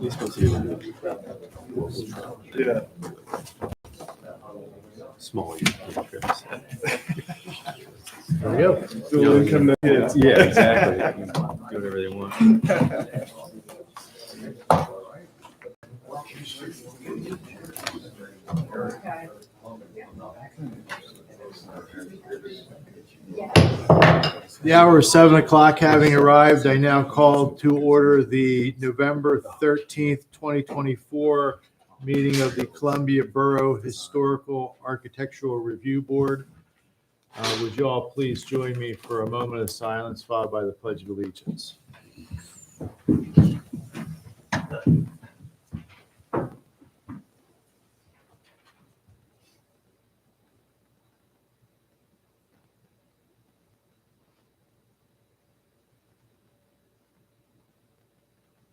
He's supposed to be able to do Yeah. small trips. There we go. Dual income to kids. Yeah, exactly. Do whatever they want. The hour is 7 o'clock having arrived. I now call to order the November 13th, 2024 meeting of the Columbia Borough Historical Architectural Review Board. Would you all please join me for a moment of silence followed by the Pledge of Allegiance?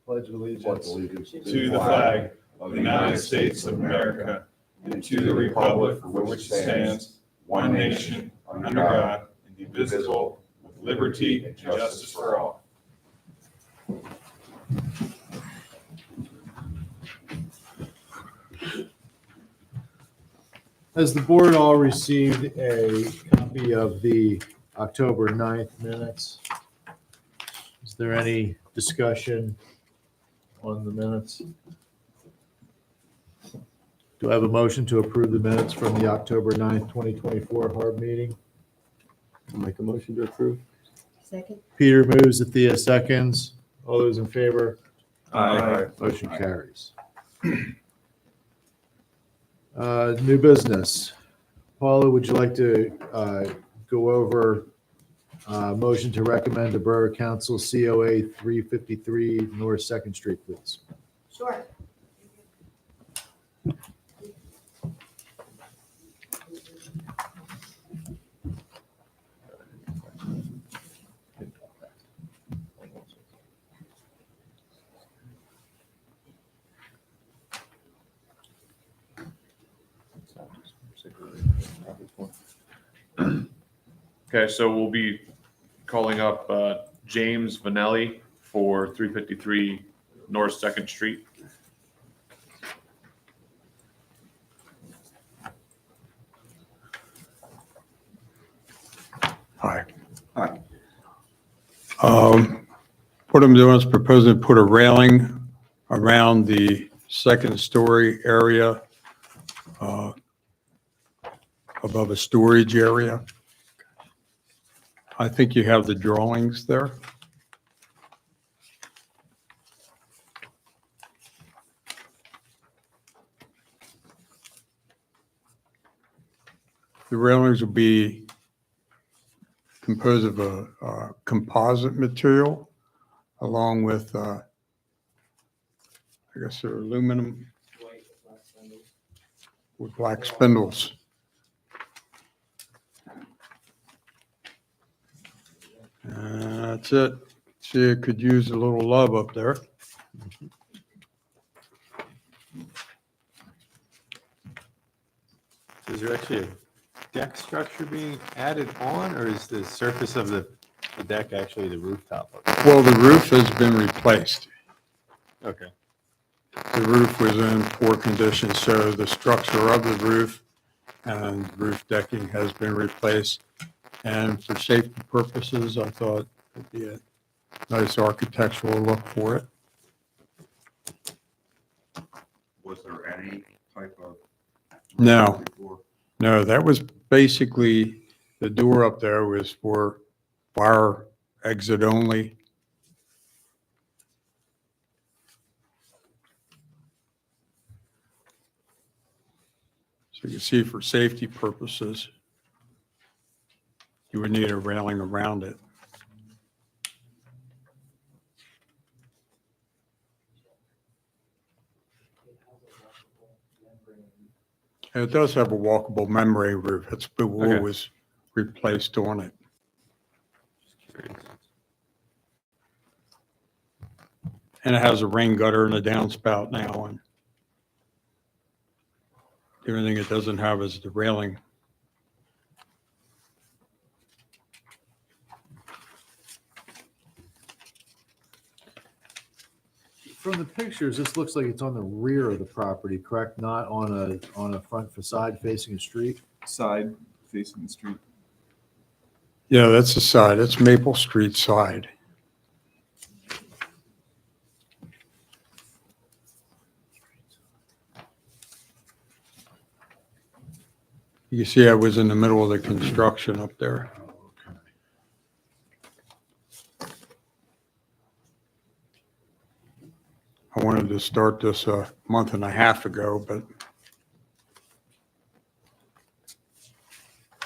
Pledge of Allegiance. To the flag of the United States of America and to the republic for which it stands, one nation, under God, indivisible, with liberty and justice for all. Has the board all received a copy of the October 9th minutes? Is there any discussion on the minutes? Do I have a motion to approve the minutes from the October 9th, 2024 Harb meeting? I'll make a motion to approve. Second. Peter moves, Athea seconds. All those in favor? Aye. Motion carries. New business. Paula, would you like to go over motion to recommend to Borough Council COA 353 North Second Street, please? Sure. Okay, so we'll be calling up James Vanelli for 353 North Second Street. Hi. Hi. What I'm doing is proposing to put a railing around the second story area above a storage area. I think you have the drawings there. The railings will be composed of a composite material along with, I guess they're aluminum with black spindles. That's it. See, it could use a little love up there. Is there actually a deck structure being added on, or is the surface of the deck actually the rooftop? Well, the roof has been replaced. Okay. The roof was in poor condition, so the structure of the roof and roof decking has been replaced. And for safety purposes, I thought it'd be a nice architectural look for it. Was there any type of? No, no, that was basically, the door up there was for fire exit only. So you can see for safety purposes, you would need a railing around it. And it does have a walkable membrane roof. It's the wall Okay. was replaced on it. Just curious. And it has a rain gutter and a downspout now. And the only thing it doesn't have is the railing. From the pictures, this looks like it's on the rear of the property, correct? Not on a front facade facing a street? Side facing the street. Yeah, that's the side. It's Maple Street side. You see, I was in the middle of the construction up there. I wanted to start this a month and a half ago, but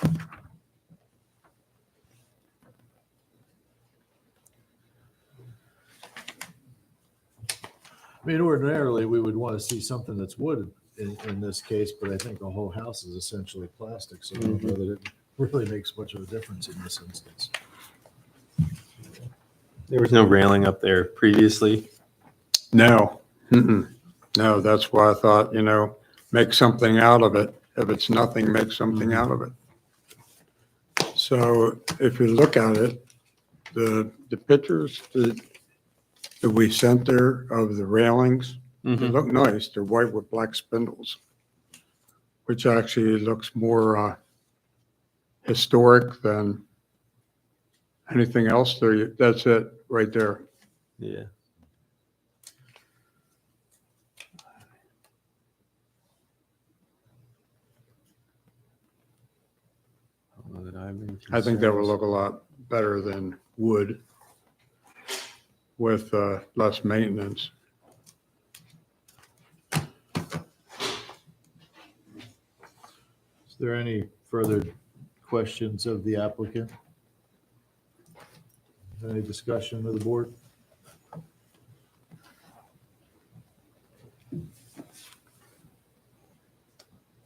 I mean, ordinarily, we would want to see something that's wood in this case, but I think the whole house is essentially plastic, so I don't know that it really makes much of a difference in this instance. There was no railing up there previously. no, no, that's why I thought, make something out of it. If it's nothing, make something out of it. So if you look at it, the pictures that we sent there of the railings, they look nice. They're white with black spindles, which actually looks more historic than anything else there. That's it right there. Yeah. I think that would look a lot better than wood with less maintenance. Is there any further questions of the applicant? Any discussion with the board?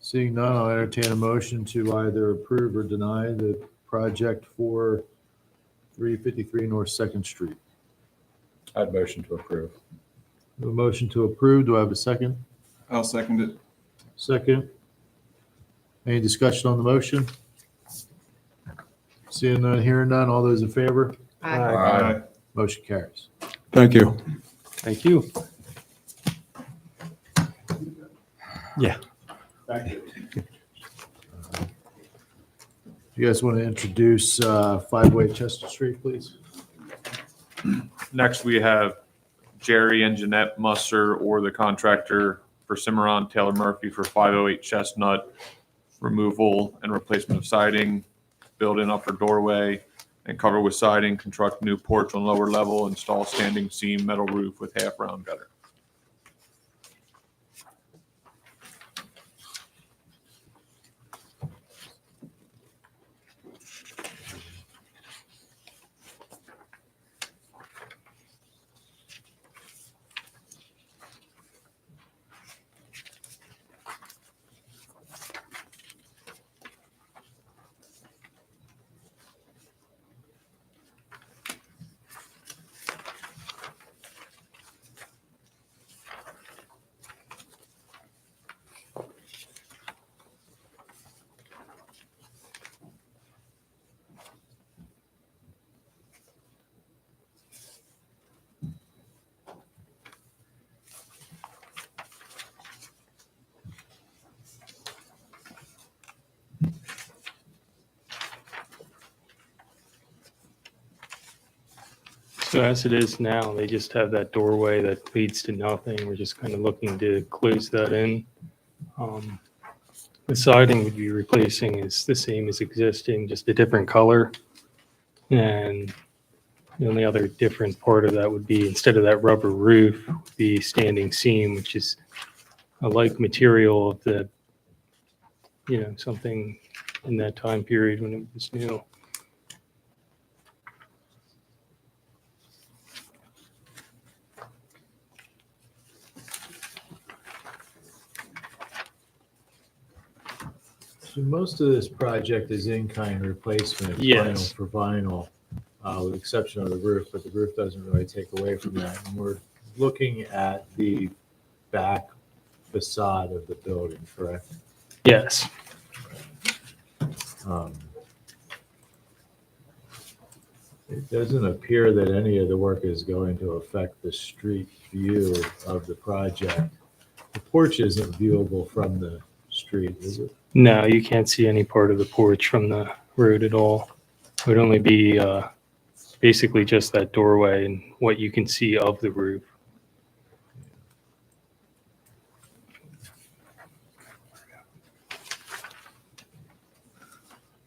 Seeing none, I'll entertain a motion to either approve or deny the project for 353 North Second Street. I'd motion to approve. A motion to approve. Do I have a second? I'll second it. Second. Any discussion on the motion? Seeing none, hearing none. All those in favor? Aye. Motion carries. Thank you. Thank you. Yeah. You guys want to introduce 5-Way Chester Street, please? Next, we have Jerry and Jeanette Musser, or the contractor for Cimarron Taylor Murphy for 508 Chestnut, removal and replacement of siding, build in upper doorway and cover with siding, construct new porch on lower level, install standing seam metal roof with half round gutter. So as it is now, they just have that doorway that leads to nothing. We're just kind of looking to close that in. The siding would be replacing is the same as existing, just a different color. And the only other different part of that would be, instead of that rubber roof, the standing seam, which is a like material of the, something in that time period when it was new. So most of this project is in-kind replacement, Yes. vinyl for vinyl, with the exception of the roof, but the roof doesn't really take away from that. And we're looking at the back facade of the building, correct? It doesn't appear that any of the work is going to affect the street view of the project. The porch isn't viewable from the street, is it? No, you can't see any part of the porch from the road at all. It would only be basically just that doorway and what you can see of the roof.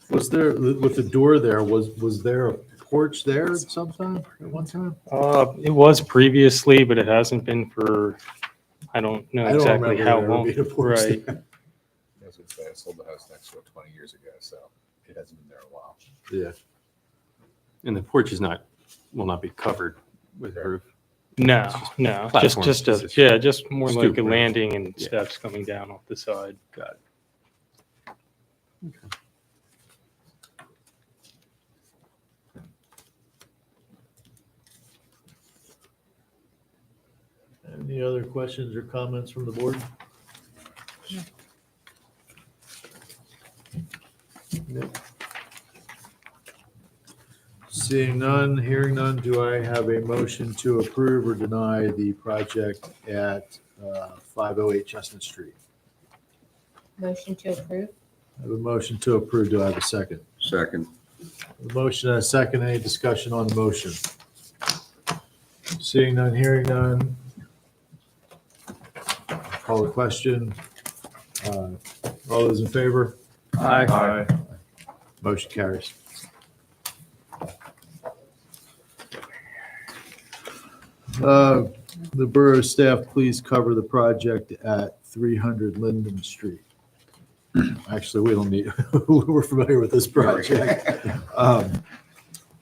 Was there, with the door there, was there a porch there at some time, at one time? It was previously, but it hasn't been for, I don't know I don't exactly remember how there ever long. being a porch Right. there. I was gonna say, I sold the house next to it 20 years ago, so it hasn't been there a while. Yeah. And the porch is not, will not be covered with roof. No, no, platform, just just a, a yeah, just more like stoop a roof. landing and Yeah. steps coming down off the side. Got it. Any other questions or comments from the board? No. Seeing none, hearing none, do I have a motion to approve or deny the project at 508 Chestnut Street? Motion to approve? I have a motion to approve. Do I have a second? Second. A motion and a second. Any discussion on the motion? Seeing none, hearing none. Call the question. All those in favor? Aye. Motion carries. The borough staff, please cover the project at 300 Linden Street. Actually, we don't need, we're familiar with this project.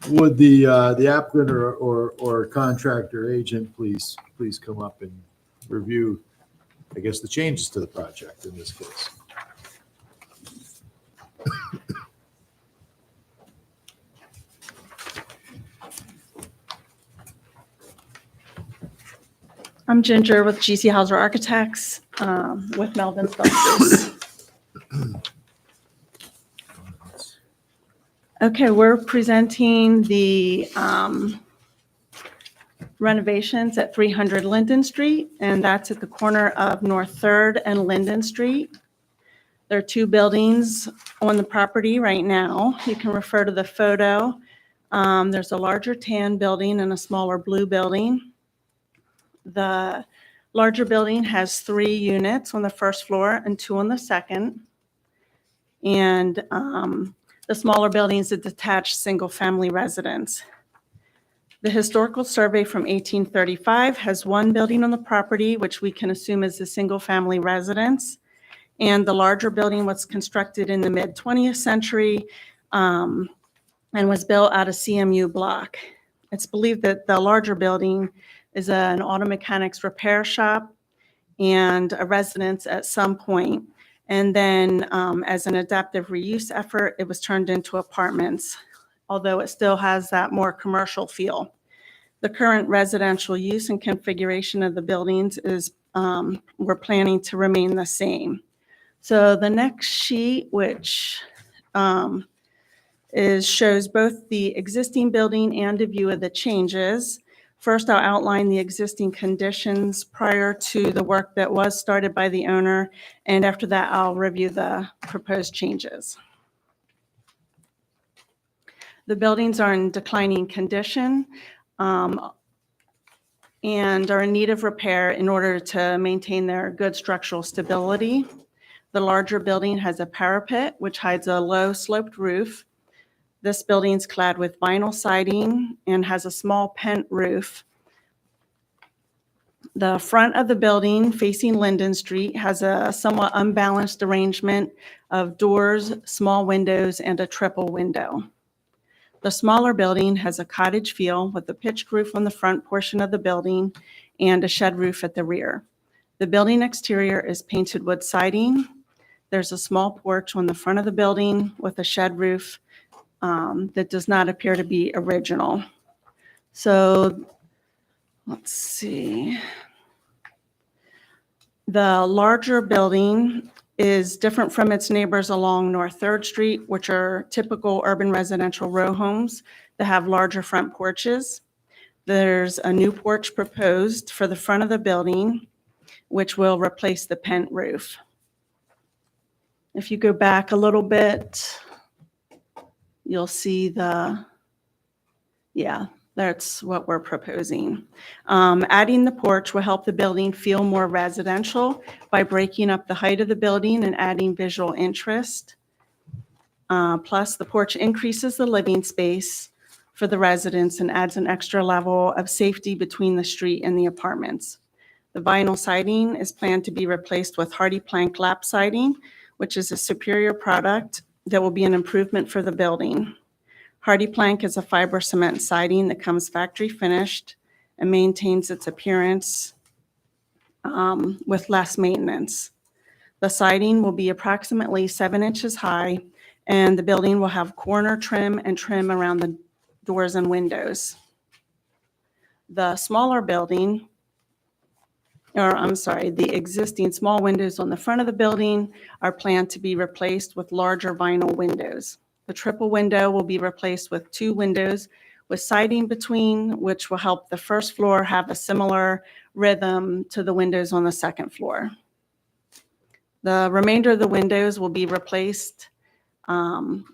Would the applicant or contractor agent please come up and review, I guess, the changes to the project in this case? I'm Ginger with GC Hauser Architects, with Melvin Sculptures. Okay, we're presenting the renovations at 300 Linden Street, and that's at the corner of North Third and Linden Street. There are two buildings on the property right now. You can refer to the photo. There's a larger tan building and a smaller blue building. The larger building has 3 units on the first floor and 2 on the second. And the smaller building is a detached single-family residence. The historical survey from 1835 has 1 building on the property, which we can assume is a single-family residence. And the larger building was constructed in the mid-20th century and was built out of CMU block. It's believed that the larger building is an auto mechanics repair shop and a residence at some point. And then as an adaptive reuse effort, it was turned into apartments, although it still has that more commercial feel. The current residential use and configuration of the buildings is, we're planning to remain the same. So the next sheet, which shows both the existing building and a view of the changes. First, I'll outline the existing conditions prior to the work that was started by the owner, and after that, I'll review the proposed changes. The buildings are in declining condition and are in need of repair in order to maintain their good structural stability. The larger building has a parapet, which hides a low sloped roof. This building's clad with vinyl siding and has a small pent roof. The front of the building facing Linden Street has a somewhat unbalanced arrangement of doors, small windows, and a triple window. The smaller building has a cottage feel with a pitched roof on the front portion of the building and a shed roof at the rear. The building exterior is painted wood siding. There's a small porch on the front of the building with a shed roof that does not appear to be original. So let's see. The larger building is different from its neighbors along North Third Street, which are typical urban residential row homes. that have larger front porches. There's a new porch proposed for the front of the building, which will replace the pent roof. If you go back a little bit, you'll see that's what we're proposing. Adding the porch will help the building feel more residential by breaking up the height of the building and adding visual interest. Plus, the porch increases the living space for the residents and adds an extra level of safety between the street and the apartments. The vinyl siding is planned to be replaced with Hardy Plank lap siding, which is a superior product that will be an improvement for the building. Hardy Plank is a fiber cement siding that comes factory finished and maintains its appearance with less maintenance. The siding will be approximately 7 inches high, and the building will have corner trim and trim around the doors and windows. The smaller building, the existing small windows on the front of the building are planned to be replaced with larger vinyl windows. The triple window will be replaced with 2 windows with siding between, which will help the first floor have a similar rhythm to the windows on the second floor. The remainder of the windows will be replaced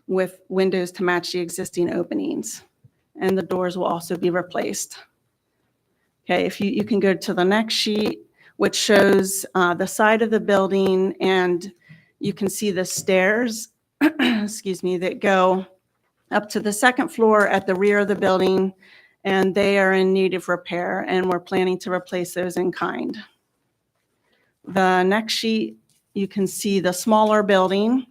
with windows to match the existing openings, and the doors will also be replaced. Okay, if you can go to the next sheet, which shows the side of the building, and you can see the stairs that go up to the second floor at the rear of the building, and they are in need of repair, and we're planning to replace those in kind. The next sheet, you can see the smaller building.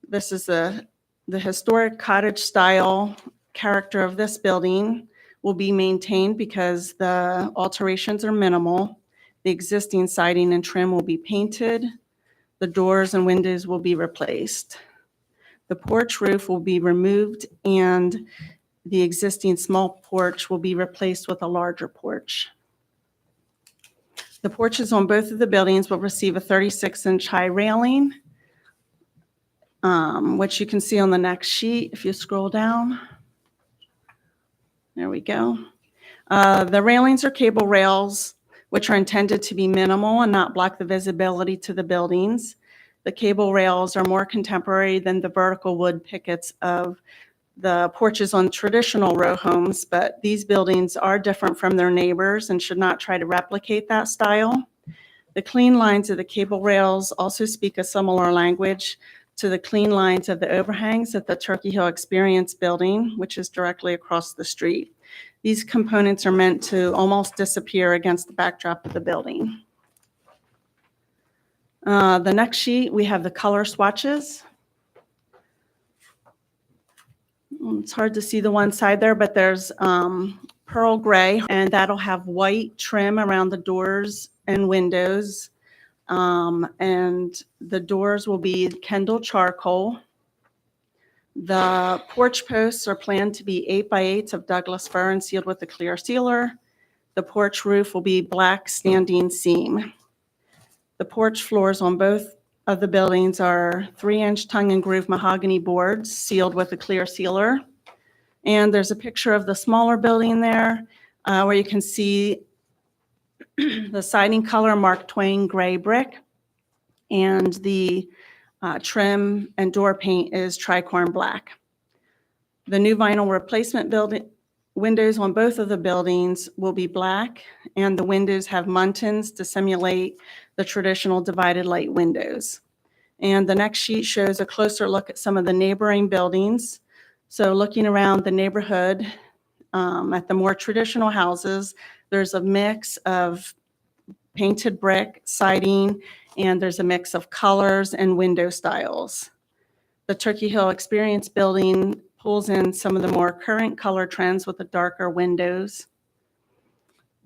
This is the historic cottage style character of this building will be maintained because the alterations are minimal. The existing siding and trim will be painted. The doors and windows will be replaced. The porch roof will be removed, and the existing small porch will be replaced with a larger porch. The porches on both of the buildings will receive a 36-inch high railing, which you can see on the next sheet if you scroll down. There we go. The railings are cable rails, which are intended to be minimal and not block the visibility to the buildings. The cable rails are more contemporary than the vertical wood pickets of the porches on traditional row homes, but these buildings are different from their neighbors and should not try to replicate that style. The clean lines of the cable rails also speak a similar language to the clean lines of the overhangs at the Turkey Hill Experience building, which is directly across the street. These components are meant to almost disappear against the backdrop of the building. The next sheet, we have the color swatches. It's hard to see the one side there, but there's pearl gray, and that'll have white trim around the doors and windows. And the doors will be Kendall charcoal. The porch posts are planned to be 8x8s of Douglas fir and sealed with a clear sealer. The porch roof will be black standing seam. The porch floors on both of the buildings are 3-inch tongue and groove mahogany boards sealed with a clear sealer. And there's a picture of the smaller building there where you can see the siding color Mark Twain gray brick, and the trim and door paint is tricorn black. The new vinyl replacement windows on both of the buildings will be black, and the windows have muntins to simulate the traditional divided light windows. And the next sheet shows a closer look at some of the neighboring buildings. So looking around the neighborhood at the more traditional houses, there's a mix of painted brick, siding, and there's a mix of colors and window styles. The Turkey Hill Experience building pulls in some of the more current color trends with the darker windows.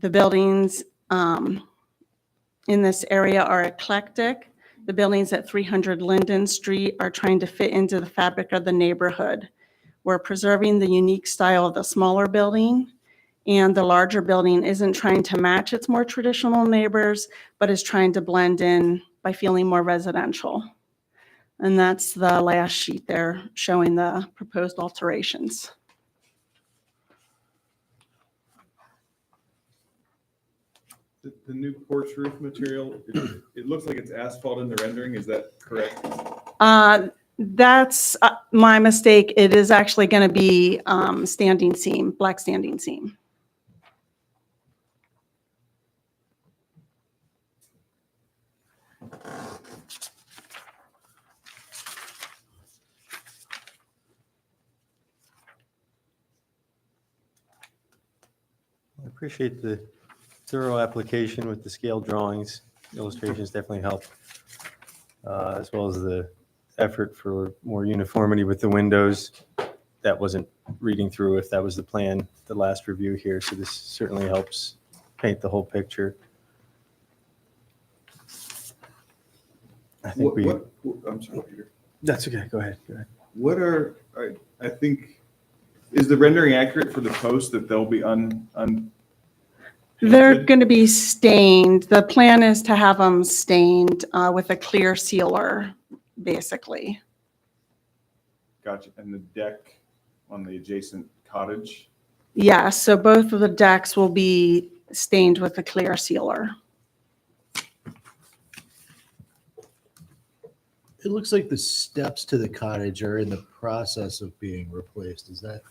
The buildings in this area are eclectic. The buildings at 300 Linden Street are trying to fit into the fabric of the neighborhood. We're preserving the unique style of the smaller building, and the larger building isn't trying to match its more traditional neighbors, but is trying to blend in by feeling more residential. And that's the last sheet there showing the proposed alterations. The new porch roof material, it looks like it's asphalt in the rendering, is that correct? That's my mistake. It is actually going to be standing seam, black standing seam. I appreciate the thorough application with the scale drawings. Illustrations definitely help, as well as the effort for more uniformity with the windows. That wasn't reading through if that was the plan, the last review here, so this certainly helps paint the whole picture. I think I'm sorry, Peter. that's okay, go ahead. What are, I think, is the rendering accurate for the posts that they'll be They're painted? going to be stained. The plan is to have them stained with a clear sealer, basically. Gotcha. And the deck on the adjacent cottage? Yeah, so both of the decks will be stained with a clear sealer. It looks like the steps to the cottage are in the process of being replaced. Is that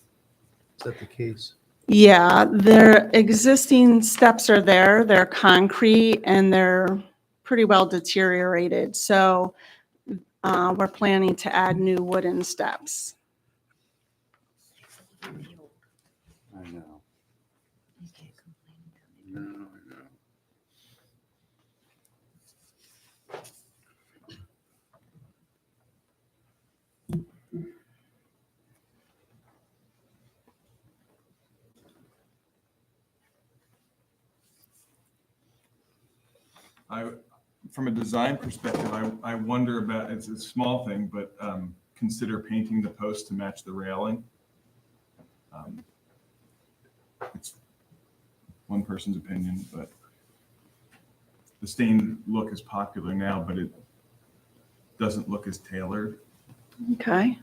the case? Yeah, their existing steps are there. They're concrete and they're pretty well deteriorated. So we're planning to add new wooden steps. I know. No, I know. From a design perspective, I wonder about, it's a small thing, but consider painting the post to match the railing. It's one person's opinion, but the stained look is popular now, but it doesn't look as tailored. Okay.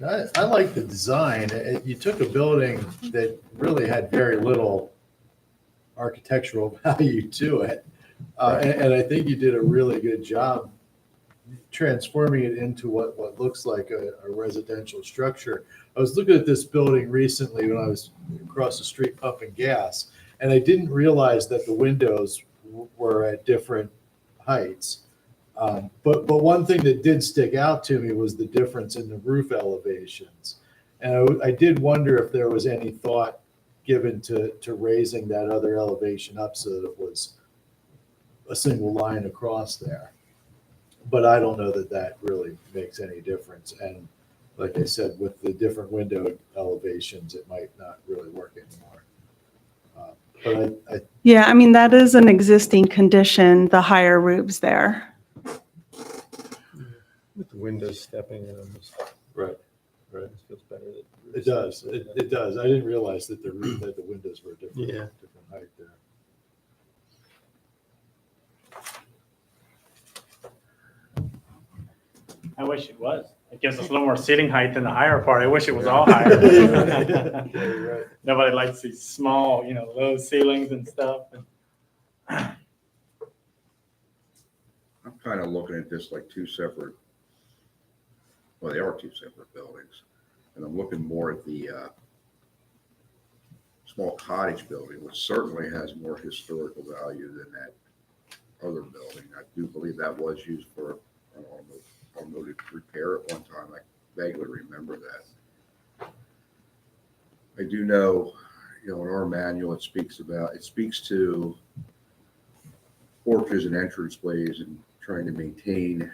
I like the design. You took a building that really had very little architectural value to it. And I think you did a really good job transforming it into what looks like a residential structure. I was looking at this building recently when I was across the street pumping gas, and I didn't realize that the windows were at different heights. But one thing that did stick out to me was the difference in the roof elevations. And I did wonder if there was any thought given to raising that other elevation up so that it was a single line across there. But I don't know that that really makes any difference. And like I said, with the different window elevations, it might not really work anymore. But Yeah, I mean, that is an existing condition, the higher roofs there. With the windows stepping in, right. it feels better. It does. It does. I didn't realize that the windows were different, Yeah. different height there. I wish it was. It gives us a little more seating height in the higher part. I wish it was all higher. Yeah, you're right. Nobody likes these small, low ceilings and stuff. I'm kind of looking at this like two separate, well, they are two separate buildings. And I'm looking more at the small cottage building, which certainly has more historical value than that other building. I do believe that was used for an automotive repair at one time. I vaguely remember that. I do know, in our manual, it speaks to porches and entranceways and trying to maintain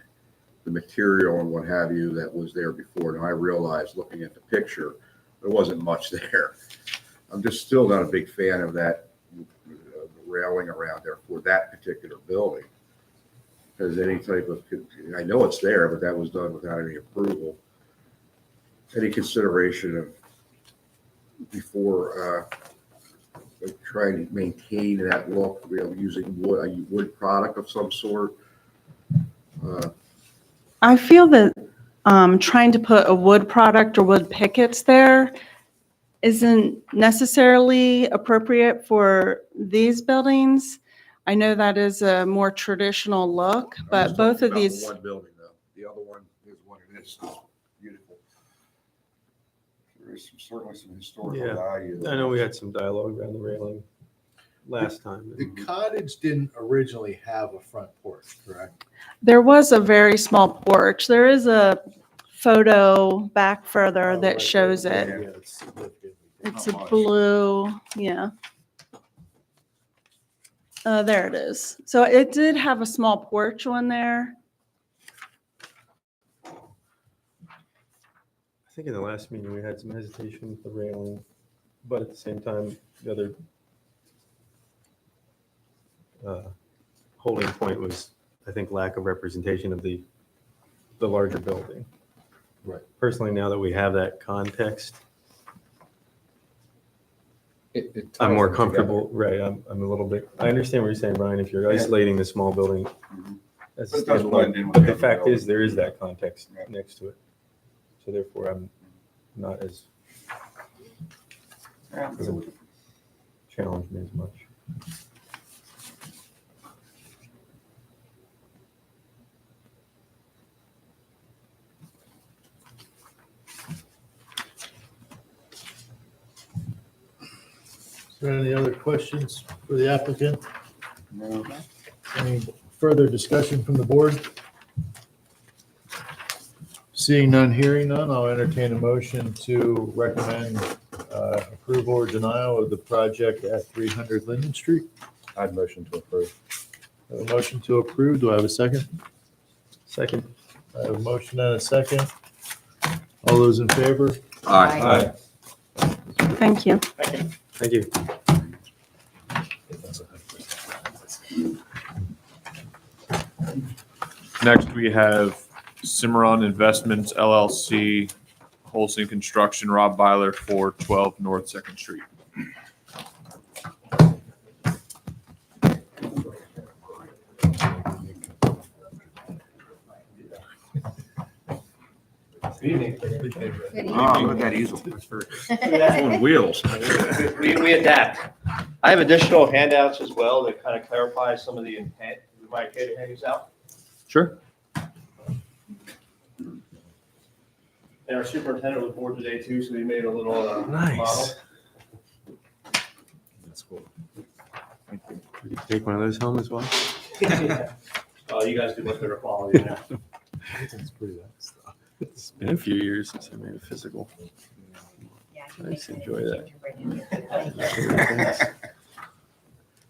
the material and what have you that was there before. And I realized looking at the picture, there wasn't much there. I'm just still not a big fan of that railing around there for that particular building. Because any type of, I know it's there, but that was done without any approval. Any consideration of before like trying to maintain that look, using wood, a wood product of some sort. I feel that trying to put a wood product or wood pickets there isn't necessarily appropriate for these buildings. I know that is a more traditional look, I was but both talking of about the these, one building though. The other one is what it is. It's beautiful. There is certainly some historical Yeah. value. I know we had some dialogue around the railing last time. The cottage didn't originally have a front porch, correct? there was a very small porch. There is a photo back further that shows it. Yeah, it's significant. It's Not a much. blue, yeah. There it is. So it did have a small porch on there. I think in the last meeting, we had some hesitation with the railing, but at the same time, the other holding point was, I think, lack of representation of the larger building. Right. Personally, now that we have that context, It ties I'm more them comfortable, right, I'm a little bit, I understand what you're saying, Brian, if you're isolating the small building as a But it does blend in standalone, with but the the other fact building. is, there is that context Right. next to it. So therefore, I'm not as doesn't challenge me as much. Is there any other questions for the applicant? No. Any further discussion from the board? Seeing none, hearing none, I'll entertain a motion to recommend approval or denial of the project at 300 Linden Street. I'd motion to approve. I have a motion to approve. Do I have a second? Second. I have a motion and a second. All those in favor? Aye. Thank you. Thank you. Next, we have Cimarron Investments LLC, Holstein Construction, Rob Byler, 412 North Second Street. Ah, look at that easel. It's on wheels. We adapt. I have additional handouts as well that kind of clarify some of the intent. We might care to hand these out. Sure. And our superintendent was board today too, so we made a little model. Nice. That's cool. You take one of those home as well? You guys do much better quality now. That's pretty nice. It's been a few years since I made a physical. I used to enjoy that.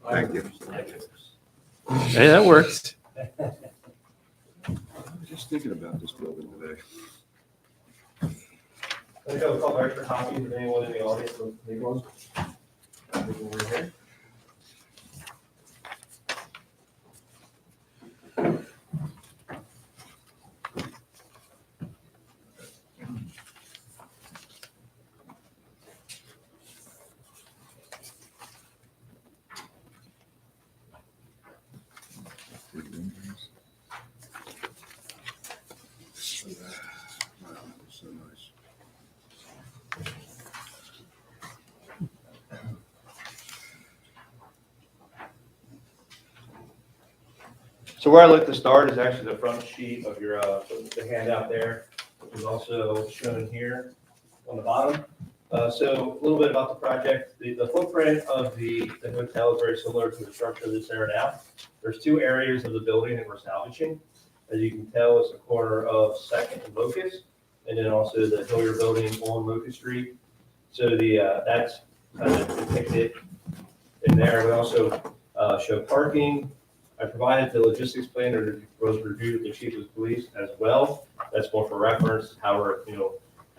Thank you. Hey, that works. I was just thinking about this building today. I got a couple extra copies of anyone in the audience will take one. Over here. Wow, so nice. So where I like to start is actually the front sheet of your, the handout there, which is also shown here on the bottom. So a little bit about the project. The footprint of the hotel is very similar to the structure that's there now. There's two areas of the building that we're salvaging. As you can tell, it's the corner of Second and Locust, and then also the Hillier Building on Locust Street. So that's kind of depicted in there. We also show parking. I provided the logistics plan that was reviewed with the chief of police as well. That's more for reference, how we're,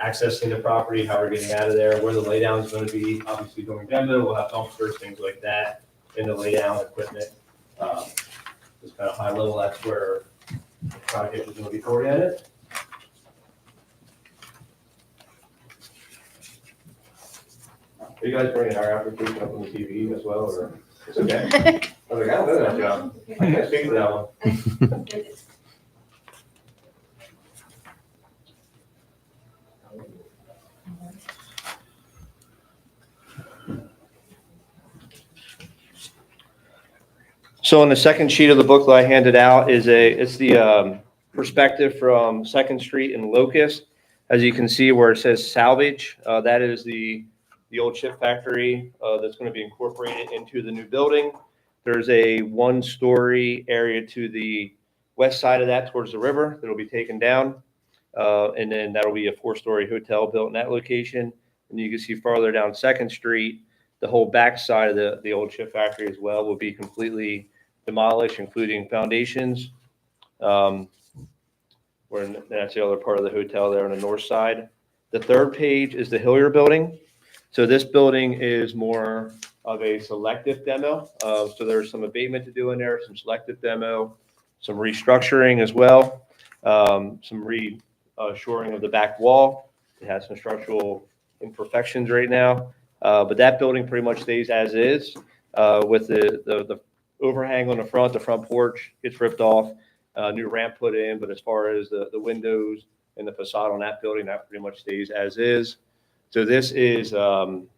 accessing the property, how we're getting out of there, where the laydown is going to be. Obviously during demo, we'll have dumpsters, things like that, and the laydown equipment. Just kind of high level, that's where the project is going to be oriented. Are you guys bringing our application up on the TV as well, or? It's okay. I was like, I don't know that job. I can't speak to that one. So on the second sheet of the book that I handed out it's the perspective from Second Street and Locust. As you can see where it says salvage, that is the old chip factory that's going to be incorporated into the new building. There's a 1-story area to the west side of that towards the river that'll be taken down. And then that'll be a 4-story hotel built in that location. And you can see farther down Second Street, the whole back side of the old chip factory as well will be completely demolished, including foundations. That's the other part of the hotel there on the north side. The third page is the Hillier building. So this building is more of a selective demo. So there's some abatement to do in there, some selective demo, some restructuring as well, some shoring of the back wall. It has some structural imperfections right now, but that building pretty much stays as is with the overhang on the front porch gets ripped off, new ramp put in, but as far as the windows and the facade on that building, that pretty much stays as is. So this is from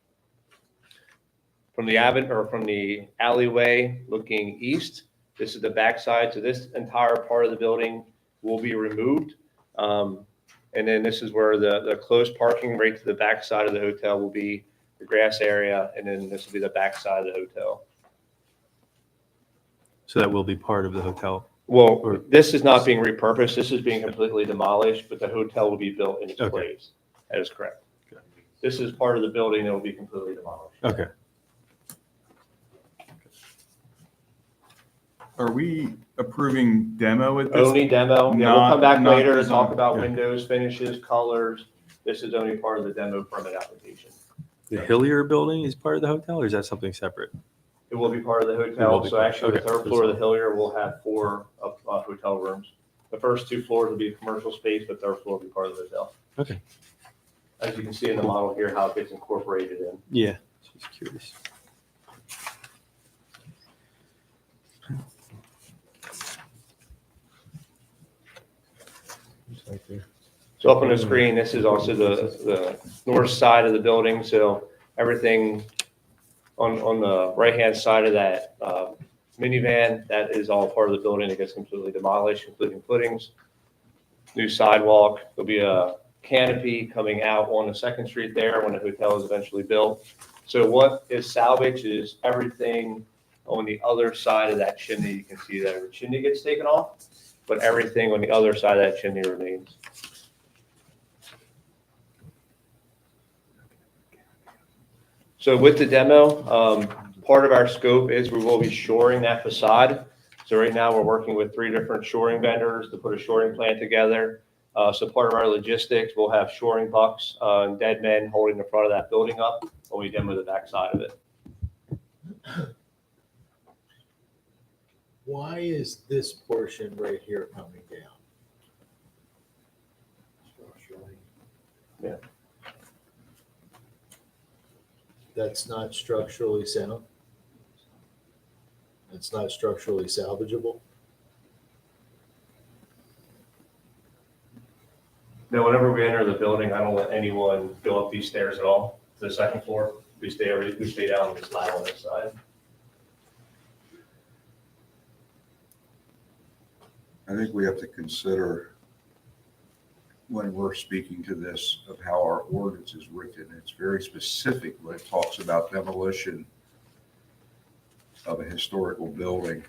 the alleyway looking east. This is the backside. So this entire part of the building will be removed. And then this is where the closed parking right to the backside of the hotel will be the grass area. And then this will be the backside of the hotel. So that will be part of the hotel. Well, this is not being repurposed. This is being completely demolished, but the hotel will be built in its Okay. place. That is correct. This is part of the building that will be completely demolished. Okay. Are we approving demo at this? Only demo. Yeah, we'll come back Not later to design. talk about Yeah. windows, finishes, colors. This is only part of the demo permit application. The Hillier building is part of the hotel, or is that something separate? It will be part of the It will hotel. be So part- actually, the okay. third floor of the Hillier will have 4 hotel rooms. The first 2 floors will be commercial space, but third floor will be part of the hotel. Okay. As you can see in the model here, how it gets incorporated in. Yeah, just curious. So up on the screen, this is also the north side of the building. So everything on the right-hand side of that minivan, that is all part of the building that gets completely demolished, including footings, new sidewalk. There'll be a canopy coming out on the Second Street there when the hotel is eventually built. So what is salvage is everything on the other side of that chimney. You can see that the chimney gets taken off, but everything on the other side of that chimney remains. So with the demo, part of our scope is we will be shoring that facade. So right now we're working with 3 different shoring vendors to put a shoring plan together. So part of our logistics, we'll have shoring bucks and dead men holding the front of that building up when we demo the back side of it. Why is this portion right here coming down? Yeah. That's not structurally sound? It's not structurally salvageable? Now, whenever we enter the building, I don't let anyone go up these stairs at all to the second floor. We stay down on the slab on this side. I think we have to consider when we're speaking to this of how our ordinance is written. It's very specific when it talks about demolition of a historical building.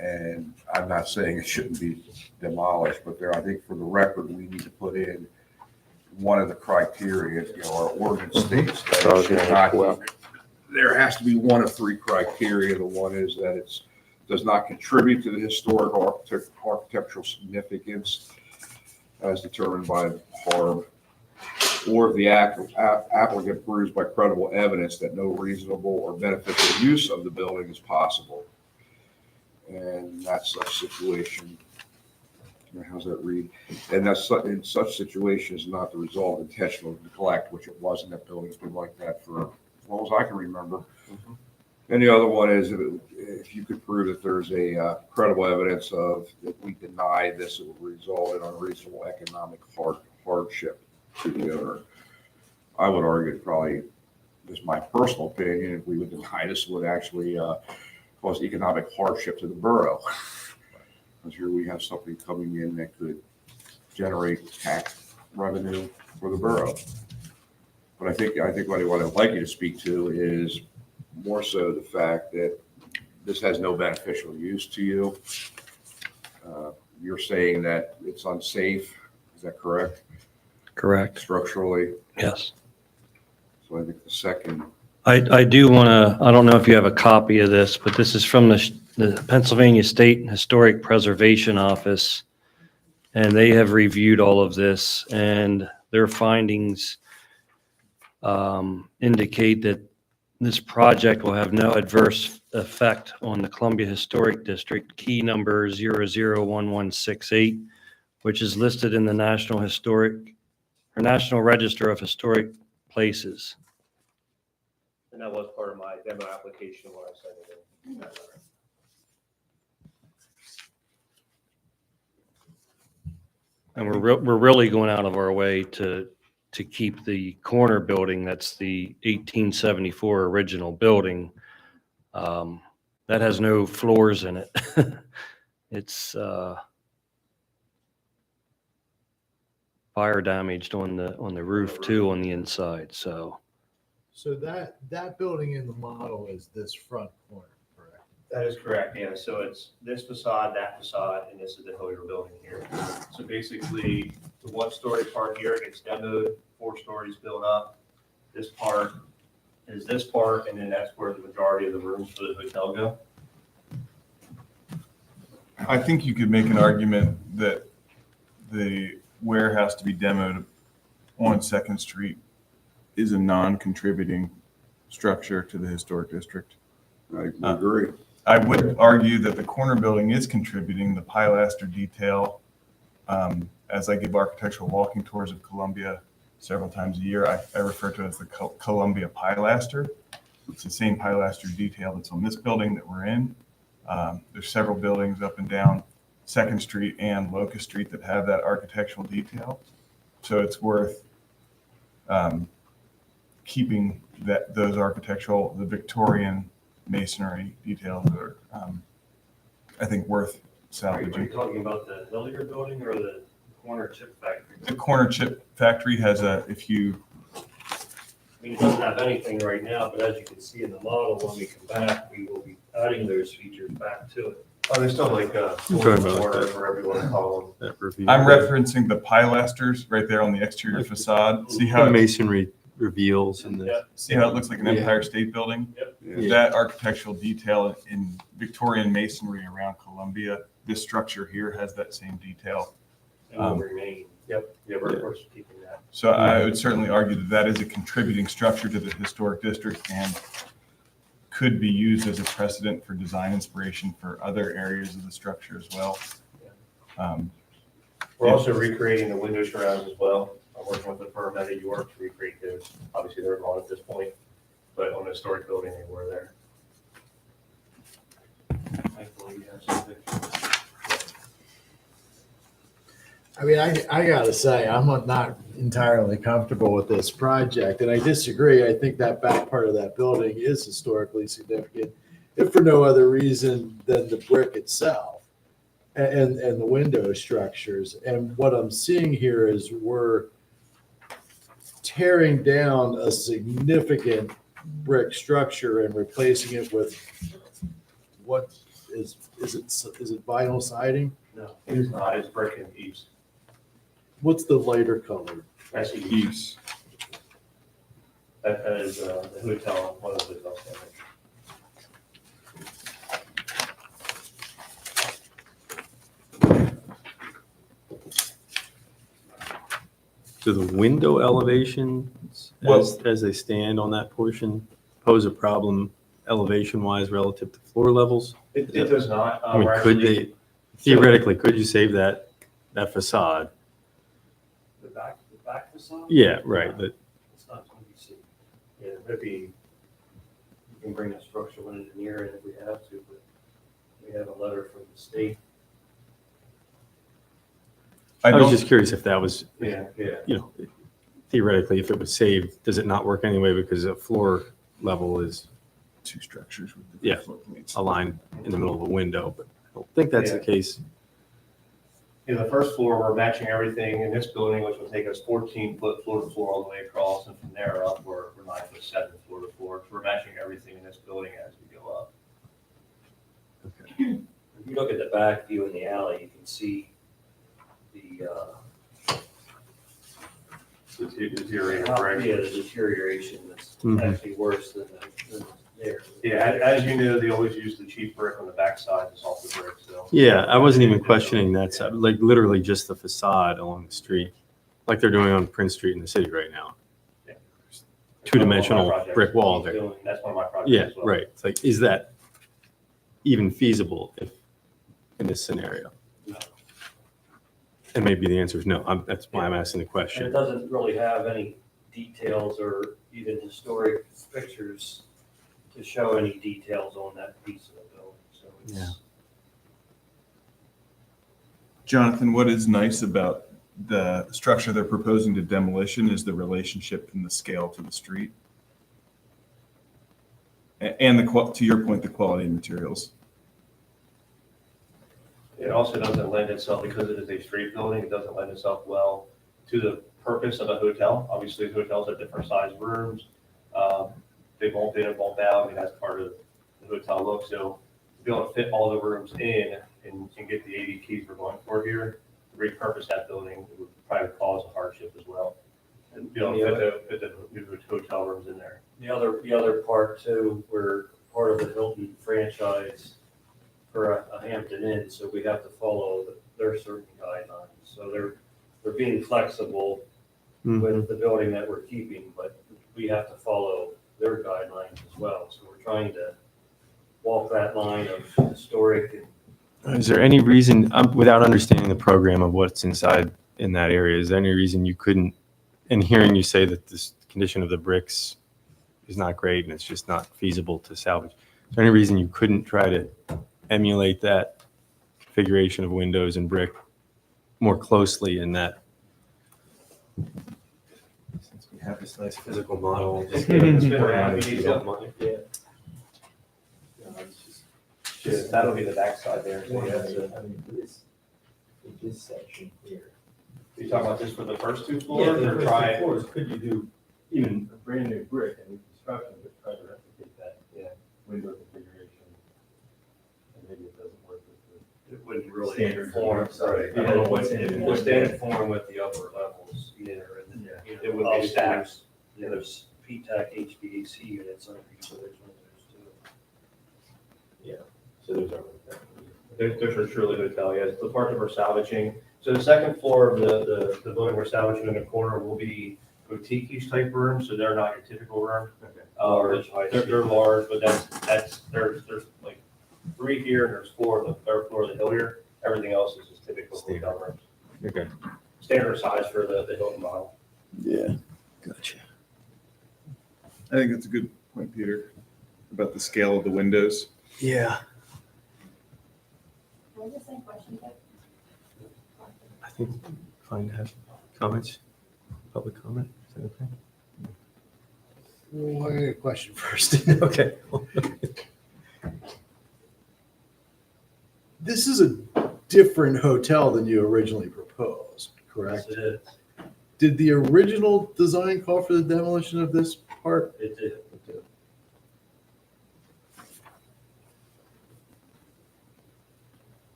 And I'm not saying it shouldn't be demolished, but I think for the record, we need to put in one of the criteria, our ordinance states that it should not, there has to be one of 3 criteria. The one is that it does not contribute to the historical architectural significance as determined by HARB, or if the applicant proves by credible evidence that no reasonable or beneficial use of the building is possible. And that's such situation. How's that read? And that's in such situations not the result of intentional neglect, which it was in that building. It's been like that for as long as I can remember. Mm-hmm. And the other one is if you could prove that there's a credible evidence of that we deny this, it would result in unreasonable economic hardship to the owner. I would argue probably, just my personal opinion, if we would deny this, it would actually cause economic hardship to the borough. Because here we have something coming in that could generate tax revenue for the borough. But I think what I'd like you to speak to is more so the fact that this has no beneficial use to you. You're saying that it's unsafe, is that correct? Correct. Structurally? Yes. So I think the second, I do want to, I don't know if you have a copy of this, but this is from the Pennsylvania State Historic Preservation Office. And they have reviewed all of this, and their findings indicate that this project will have no adverse effect on the Columbia Historic District, key number 001168, which is listed in the National Register of Historic Places. And that was part of my demo application when I sent it in. And we're really going out of our way to keep the corner building, that's the 1874 original building. That has no floors in it. It's fire damaged on the roof too, on the inside, so. So that building in the model is this front corner, correct? That is correct, yeah. So it's this facade, that facade, and this is the Hillier building here. So basically, the one-story part here gets demoed, 4 stories built up. This part is this part, and then that's where the majority of the rooms for the hotel go. I think you could make an argument that the warehouse to be demoed on Second Street is a non-contributing structure to the historic district. I agree. I would argue that the corner building is contributing, the pilaster detail. As I give architectural walking tours of Columbia several times a year, I refer to it as the Columbia pilaster. It's the same pilaster detail that's on this building that we're in. There's several buildings up and down Second Street and Locust Street that have that architectural detail. So it's worth keeping those the Victorian masonry details are, I think, worth Are you salvaging. talking about the Hillier building or the corner chip factory? The corner chip factory has I mean, it doesn't have anything right now, but as you can see in the model, when we come back, we will be adding those features back to it. Oh, there's still like a corner, whatever you want to call them. That review. I'm referencing the pilasters right there on the exterior facade. See how The masonry reveals and the, see how it looks like an Empire State Building? Yeah. That architectural detail in Victorian masonry around Columbia, this structure here has that same detail. And will remain. Yep, yeah, we're of course keeping that. So I would certainly argue that that is a contributing structure to the historic district and could be used as a precedent for design inspiration for other areas of the structure as well. We're also recreating the window shrouds as well. I'm working with the firm out of York to recreate those. Obviously, they're gone at this point, but on the historic building, they were there. Thankfully, you have some pictures. I mean, I gotta say, I'm not entirely comfortable with this project, and I disagree. I think that back part of that building is historically significant, if for no other reason than the brick itself and the window structures. And what I'm seeing here is we're tearing down a significant brick structure and replacing it with what is it vinyl siding? No, it's not. It's brick and eaves. What's the lighter color? That's eaves. Eaves. That is the hotel, one of the hotel standards. do the window elevations as they stand on that portion pose a problem elevation wise relative to floor levels? It does not. I mean, We're could actually- they, theoretically, could you save that facade? The back facade? Yeah, right, but It's not going to be seen. Yeah, maybe you can bring a structural engineer in if we have to, but we have a letter from the state. I was don't- just curious if that was, Yeah. you know, theoretically, if it was saved, does it not work anyway because the floor level is two structures with the Yeah. floor plates. a line in the middle of a window, but I don't think that's the Yeah. case. In the first floor, we're matching everything in this building, which will take us 14-foot floor to floor all the way across, and from there up, we're 9'7" floor to floor. So we're matching everything in this building as we go up. If you look at the back view in the alley, you can see the, Deteriorating, yeah, correct? the deterioration that's Mhm. actually worse than there. Yeah, as you know, they always use the cheap brick on the backside, the salted brick, so. Yeah, I wasn't even questioning that side, like literally just the facade along the street, like they're doing on Prince Street in the city right now. Yeah. Two-dimensional That's one of my projects. brick wall there. That's one of my projects Yeah, as well. right. It's like, is that even feasible if, in this scenario? No. And maybe the answer is no. That's why I'm asking the And it question. doesn't really have any details or even historic pictures to show any details on that piece of the building, so Yeah. it's. Jonathan, what is nice about the structure they're proposing to demolition is the relationship from the scale to the street. And to your point, the quality of materials. It also doesn't lend itself, because it is a street building, it doesn't lend itself well to the purpose of a hotel. Obviously, hotels have different sized rooms. They bump in and bump out, I mean, that's part of the hotel look. So to be able to fit all the rooms in and get the 80 keys we're going for here, to repurpose that building, it would probably cause a hardship as well. And be able to fit the new hotel rooms in there. The other part too, we're part of the Hilton franchise for a Hampton Inn, so we have to follow their certain guidelines. So they're being flexible Mhm. with the building that we're keeping, but we have to follow their guidelines as well. So we're trying to walk that line of historic and Is there any reason, without understanding the program of what's inside in that area, is there any reason you couldn't, and hearing you say that this condition of the bricks is not great and it's just not feasible to salvage, is there any reason you couldn't try to emulate that configuration of windows and brick more closely in that? Since we have this nice physical model. It's been around, we need to- Yeah, that'll be the backside there. So yeah, that's This section here. you talking about just for the first two floors or try? Could you do even a brand new brick and construction, but try to replicate that window configuration? And maybe it doesn't work with it wouldn't really Standard conform. sorry. Yeah, it wouldn't conform with the upper levels either. And then, you know, It would be upstairs, there's P-TAC HVAC units under each of those windows too. So those are. Those are truly hotel, yes. The part that we're salvaging, so the second floor of the building we're salvaging in the corner will be boutique-ish type rooms, so they're not your typical room. Large, high They're large, but there's like 3 here and there's 4 on the third floor of the Hillier. Everything else is just typical hotel rooms. Okay. Standard size for the Hilton model. Yeah, gotcha. I think that's a good point, Peter, about the scale of the windows. Yeah, What was the same question? I think fine to have comments, public comment. Is that okay? Well, I got a question first. Okay. This is a different hotel than you originally proposed, Yes, correct? it is. Did the original design call for the demolition of this part? It did.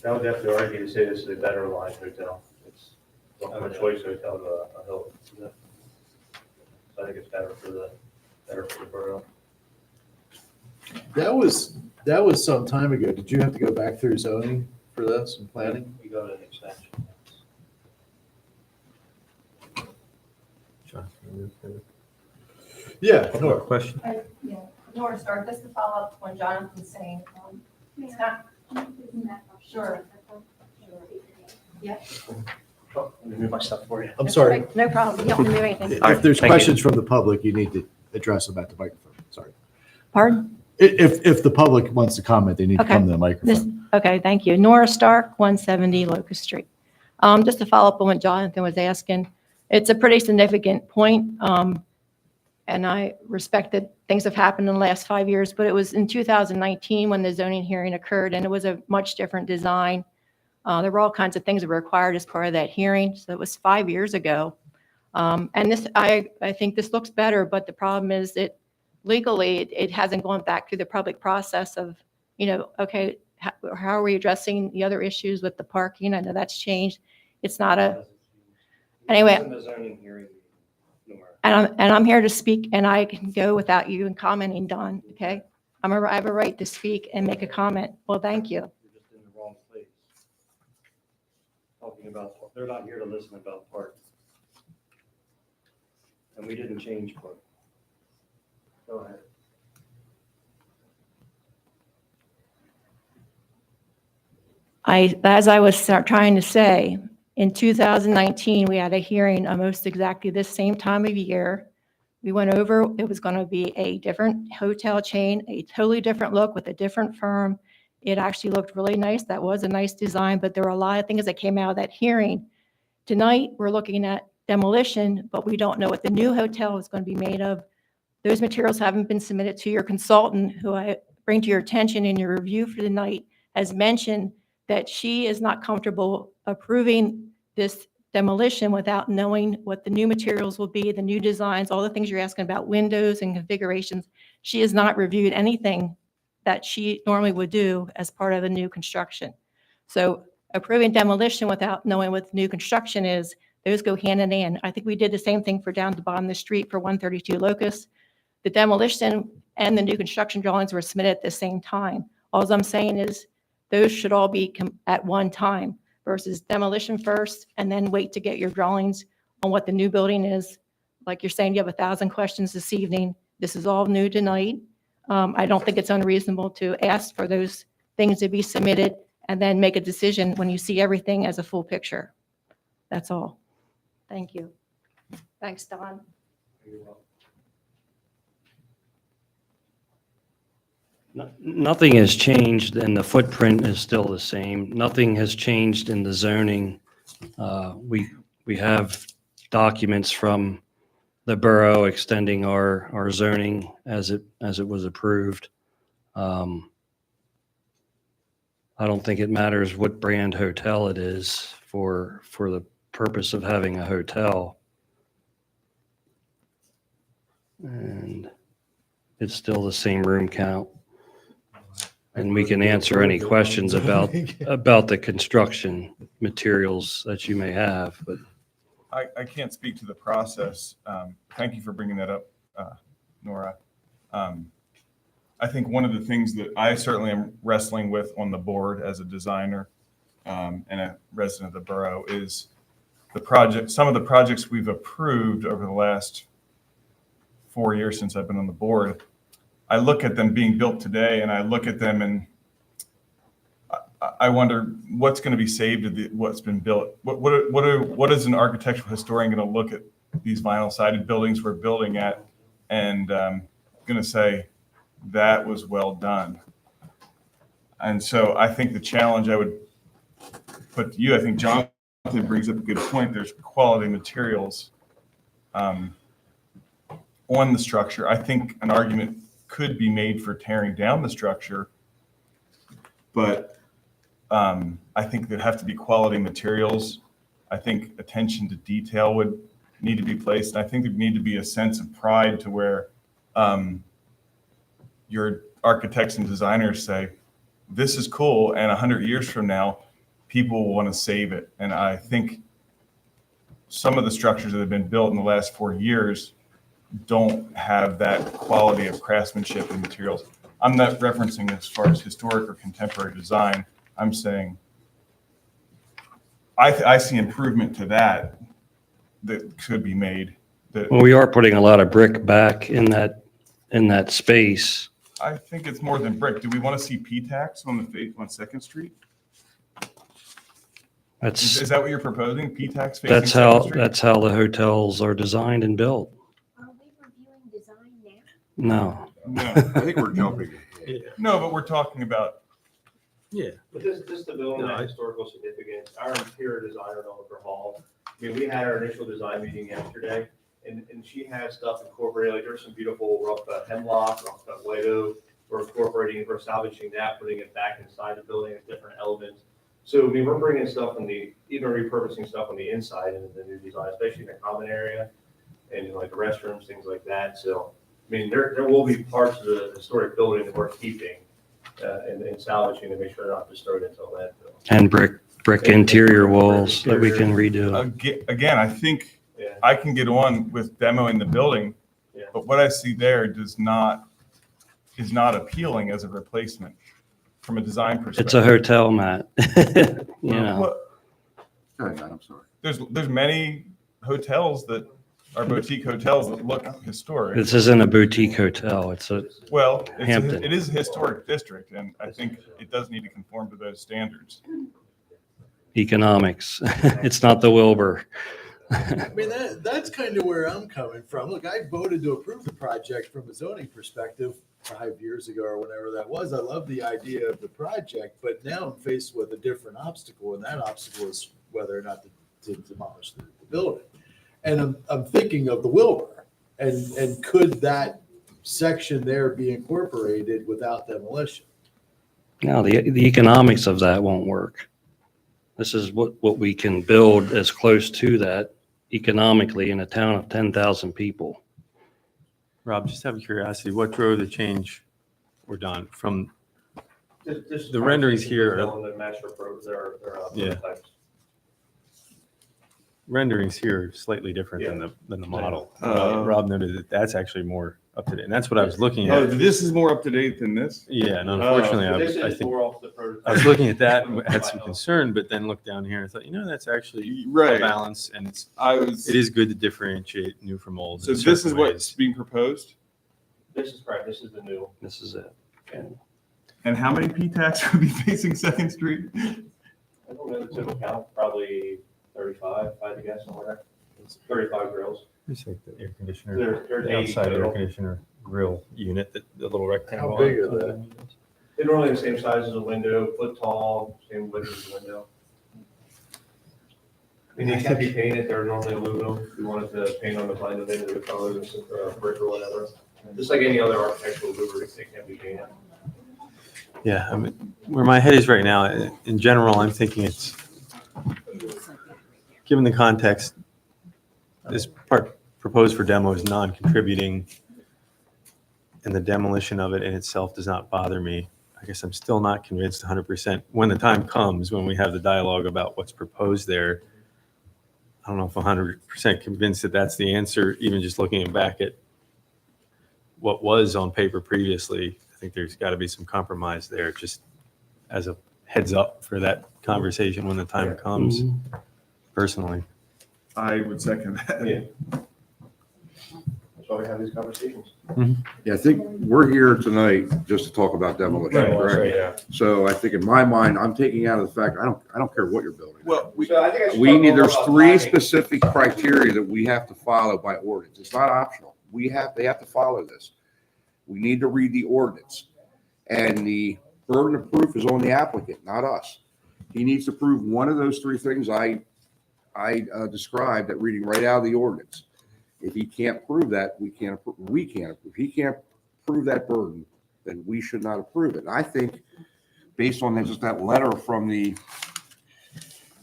I would definitely argue to say this is a better line hotel. It's a choice hotel to a Hilton. So I think it's better for the borough. That was some time ago. Did you have to go back through zoning for this and planning? We got an extension. Yeah, No question? Yeah, Nora, start just to follow up on Jonathan's saying, it's not, sure. Oh, let me move my stuff for you. I'm sorry. That's okay. No problem, you don't have to do anything. If there's Thank you. questions from the public, you need to address them at the microphone. Sorry. Pardon? If the public wants to comment, they need to Okay. come to the This, microphone. okay, thank you. Nora Stark, 170 Locust Street. Just to follow up on what Jonathan was asking, it's a pretty significant point. and I respect that things have happened in the last 5 years, but it was in 2019 when the zoning hearing occurred, and it was a much different design. There were all kinds of things that were required as part of that hearing, so it was 5 years ago. And this, I think this looks better, but the problem is that legally, it hasn't gone back through the public process of, okay, how are we addressing the other issues with the parking? I know that's changed. It's not a, anyway. And I'm here to speak, and I can go without you and commenting, Don, okay? I have a right to speak and make a comment. Well, thank you. You're just in the wrong place. Talking about, they're not here to listen about parking. And we didn't change parking. Go ahead. As I was trying to say, in 2019, we had a hearing almost exactly this same time of year. We went over, it was going to be a different hotel chain, a totally different look with a different firm. It actually looked really nice. That was a nice design, but there were a lot of things that came out of that hearing. Tonight, we're looking at demolition, but we don't know what the new hotel is going to be made of. Those materials haven't been submitted to your consultant, who I bring to your attention in your review for tonight, has mentioned that she is not comfortable approving this demolition without knowing what the new materials will be, the new designs, all the things you're asking about, windows and configurations. She has not reviewed anything that she normally would do as part of a new construction. So approving demolition without knowing what the new construction is, those go hand in hand. I think we did the same thing for down the bottom of the street for 132 Locust. The demolition and the new construction drawings were submitted at the same time. All I'm saying is those should all be at one time versus demolition first and then wait to get your drawings on what the new building is. Like you're saying, you have 1,000 questions this evening. This is all new tonight. I don't think it's unreasonable to ask for those things to be submitted and then make a decision when you see everything as a full picture. That's all. Thank you. Thanks, Don. Nothing has changed and the footprint is still the same. Nothing has changed in the zoning. We have documents from the borough extending our zoning as it was approved. I don't think it matters what brand hotel it is for the purpose of having a hotel. And it's still the same room count. And we can answer any questions about the construction materials that you may have, but. I can't speak to the process. Thank you for bringing that up, Nora. I think one of the things that I certainly am wrestling with on the board as a designer and a resident of the borough is some of the projects we've approved over the last 4 years since I've been on the board. I look at them being built today and I look at them and I wonder what's going to be saved of what's been built. What is an architectural historian going to look at these vinyl sided buildings we're building at and going to say that was well done? And so I think the challenge I would put to you, I think Jonathan brings up a good point. There's quality materials on the structure. I think an argument could be made for tearing down the structure, but I think there'd have to be quality materials. I think attention to detail would need to be placed. And I think there'd need to be a sense of pride to where your architects and designers say, this is cool, and 100 years from now, people will want to save it. And I think some of the structures that have been built in the last 4 years don't have that quality of craftsmanship and materials. I'm not referencing as far as historic or contemporary design. I'm saying I see improvement to that could be made. Well, we are putting a lot of brick back in that space. I think it's more than brick. Do we want to see P-tax on 2nd Street? Is that what you're proposing? P-tax facing 2nd Street? That's how the hotels are designed and built. Are we reviewing design now? No. No. I think we're jumping. No, but we're talking about. Yeah. But this the building has historical significance. Our interior designer, Oliver Hall, I mean, we had our initial design meeting yesterday, And she has stuff incorporated, like there's some beautiful rough cut hemlock, rough cut white oak. We're incorporating, we're salvaging that, putting it back inside the building as different elements. So, I mean, we're bringing stuff from even repurposing stuff on the inside into the new design, especially in the common area and like the restrooms, things like that. So, I mean, there will be parts of the historic building that we're keeping and salvaging to make sure they're not destroyed into a landfill. And brick interior walls that we can redo. Again, I think Yeah. I can get on with demoing the building, Yeah. but what I see there is not appealing as a replacement from a design perspective. It's a hotel, Matt. You know, Well, Go ahead, Matt, I'm sorry. there's many hotels that are boutique hotels that look historic. this isn't a boutique hotel. It's a, Well, Hampton. it is a historic district, and I think it does need to conform to those standards. economics. It's not the Wilbur. I mean, that's kind of where I'm coming from. Look, I voted to approve the project from a zoning perspective 5 years ago or whenever that was. I love the idea of the project, but now I'm faced with a different obstacle, and that obstacle is whether or not to demolish the building. And I'm thinking of the Wilbur, and could that section there be incorporated without demolition? No, the economics of that won't work. This is what we can build as close to that economically in a town of 10,000 people. Rob, just out of curiosity, what drove the change, or Don, from, Just The renderings here are- on the master pro, they're Yeah. prototypes. renderings here are slightly different than Yeah. the model? Uh, Rob noted that that's actually more up to date, and that's what I was looking Oh, at. this is more up to date than this? Yeah, and unfortunately, This I is think, more off the prototype. I was looking at that and had some concern, but then looked down here and thought, that's actually a Right. balance, and It it is good to differentiate new from old. So in this certain is ways. what's being proposed? This is correct, this is the new. This is it. And how many P-tax would be facing Second Street? I don't know the total count, probably 35, if I had to guess somewhere. It's 35 grills. It's like the air conditioner, There's the 80 outside air total. conditioner grill unit, the little rectangle. How big are they? They're normally the same size as a window, foot tall, same width as the window. I mean, they can be painted, they're normally aluminum, if you wanted to paint on the blend of individual colors and some brick or whatever. Just like any other architectural louver, they can be painted. Yeah, I mean, where my head is right now, in general, I'm thinking it's, given the context, this part proposed for demo is non-contributing, and the demolition of it in itself does not bother me. I guess I'm still not convinced 100%. When the time comes, when we have the dialogue about what's proposed there, I don't know if 100% convinced that that's the answer, even just looking back at what was on paper previously. I think there's got to be some compromise there, just as a heads up for that conversation when the time comes, personally. I would second that. Yeah. That's why we have these conversations. Yeah, I think we're here tonight just to talk about demolition, correct? Yeah. So I think in my mind, I'm taking out of the fact, I don't care what you're building. Well, So I think I should We talk need, more there's about three timing. specific criteria that we have to follow by ordinance. It's not optional. They have to follow this. We need to read the ordinance. And the burden of proof is on the applicant, not us. He needs to prove one of those three things I described at reading right out of the ordinance. If he can't prove that, we can't. If he can't prove that burden, then we should not approve it. And I think based on just that letter from the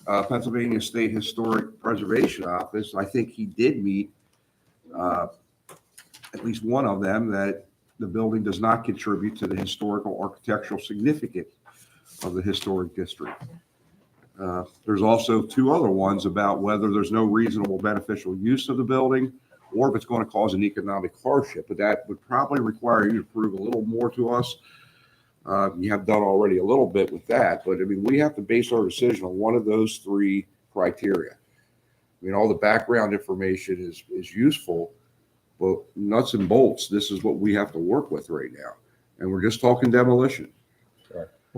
Pennsylvania State Historic Preservation Office, I think he did meet at least one of them, that the building does not contribute to the historical architectural significance of the historic district. There's also two other ones about whether there's no reasonable beneficial use of the building or if it's going to cause an economic hardship, but that would probably require you to prove a little more to us. You have done already a little bit with that, but I mean, we have to base our decision on one of those three criteria. I mean, all the background information is useful, but nuts and bolts, this is what we have to work with right now. And we're just talking demolition.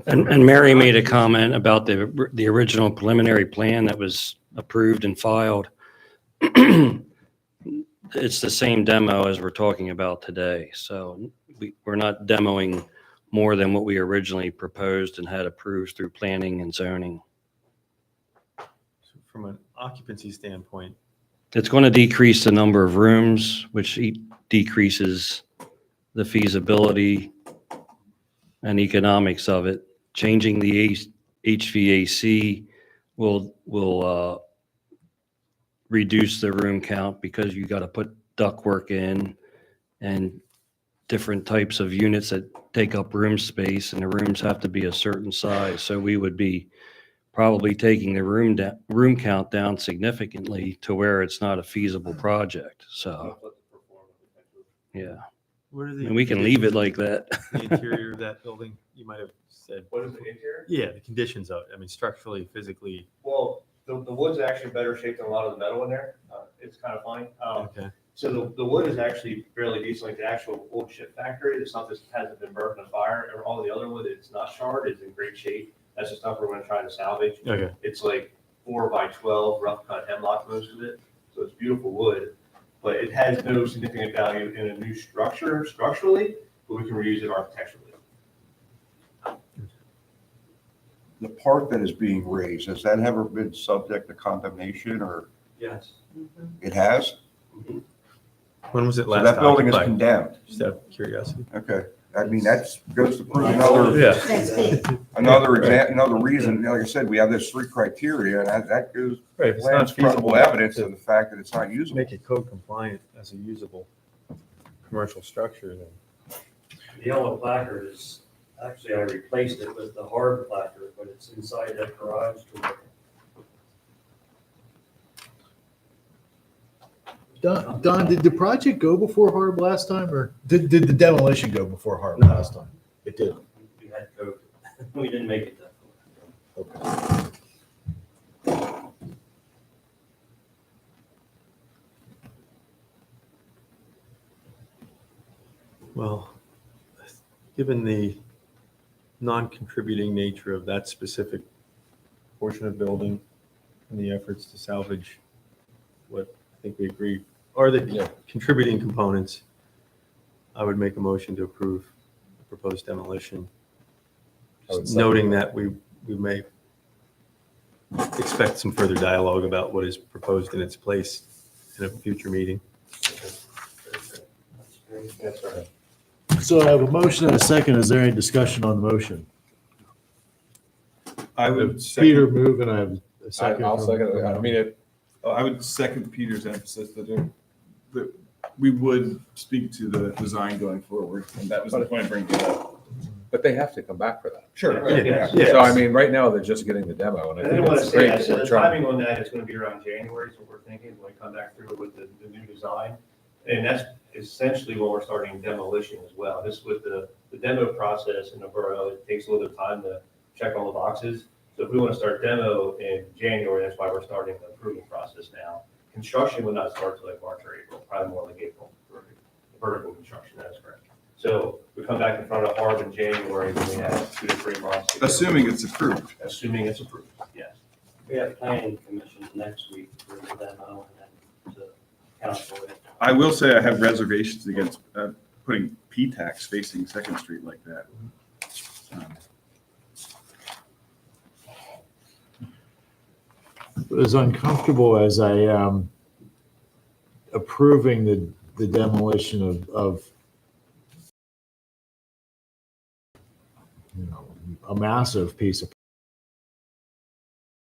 And Mary made a comment about the original preliminary plan that was approved and filed. It's the same demo as we're talking about today. So we're not demoing more than what we originally proposed and had approved through planning and zoning. From an occupancy standpoint, It's going to decrease the number of rooms, which decreases the feasibility and economics of it. Changing the HVAC will reduce the room count because you got to put ductwork in and different types of units that take up room space, and the rooms have to be a certain size. So we would be probably taking the room count down significantly to where it's not a feasible project. So, yeah, What are and we can leave it like that. The interior of that building, you might have said. What is the interior? Yeah, the conditions of it. I mean, structurally, physically. Well, the wood's actually in better shape than a lot of the metal in there. It's kind of funny. Okay. So the wood is actually fairly decent, like the actual wood chip factory. The stuff that hasn't been burnt in a fire, or all the other wood, it's not charred, it's in great shape. That's the stuff we're gonna try to salvage. Okay. It's like 4x12 rough cut hemlock, most of it. So it's beautiful wood, but it has no significant value in a new structure structurally, but we can reuse it architecturally. The part that is being raised, has that ever been subject to condemnation, or Yes. it has? When was it So last that building is occupied? condemned. Just out of curiosity. Okay. I mean, that's goes to prove another, another reason, like I said, we have those three criteria, and that goes, Right, if it's not lends credible feasible evidence to of the fact that it's not usable. make it code compliant as a usable commercial structure, then. The yellow placard is, actually, I replaced it with the hard placard, but it's inside that garage door. Don, did the project go before Harb last time, or did the demolition go before Harb last time? It did. We had COVID. We didn't make it that far. Okay. Well, given the non-contributing nature of that specific portion of building and the efforts to salvage what I think we agree are the contributing components, I would make a motion to approve the proposed demolition, just noting that we may expect some further dialogue about what is proposed in its place in a future meeting. That's right. So I have a motion and a second. Is there any discussion on the motion? I would Peter second, move, and I have a second. I'll from- second it. I mean, I would second Peter's emphasis that we would speak to the design going forward, and that was the point of bringing it up. but they have to come back for that. Sure. Yeah. So I mean, right now, they're just getting the demo, and I I didn't think want to it's say great that, that so we're the trying. timing on that is gonna be around January, is what we're thinking, when we come back through with the new design. And that's essentially when we're starting demolition as well. This with the demo process in the borough, it takes a little bit of time to check all the boxes. So if we want to start demo in January, that's why we're starting the approval process now. Construction would not start till like March or April, probably more like April, for vertical construction, that is correct. So we come back in front of Harb in January, then we have 2 to 3 months. to go. Assuming it's approved. Assuming it's approved, yes. We have planning commission next week for the demo and then to council. I will say I have reservations against putting P-tax facing Second Street like that. As uncomfortable as I am approving the demolition of a massive piece of,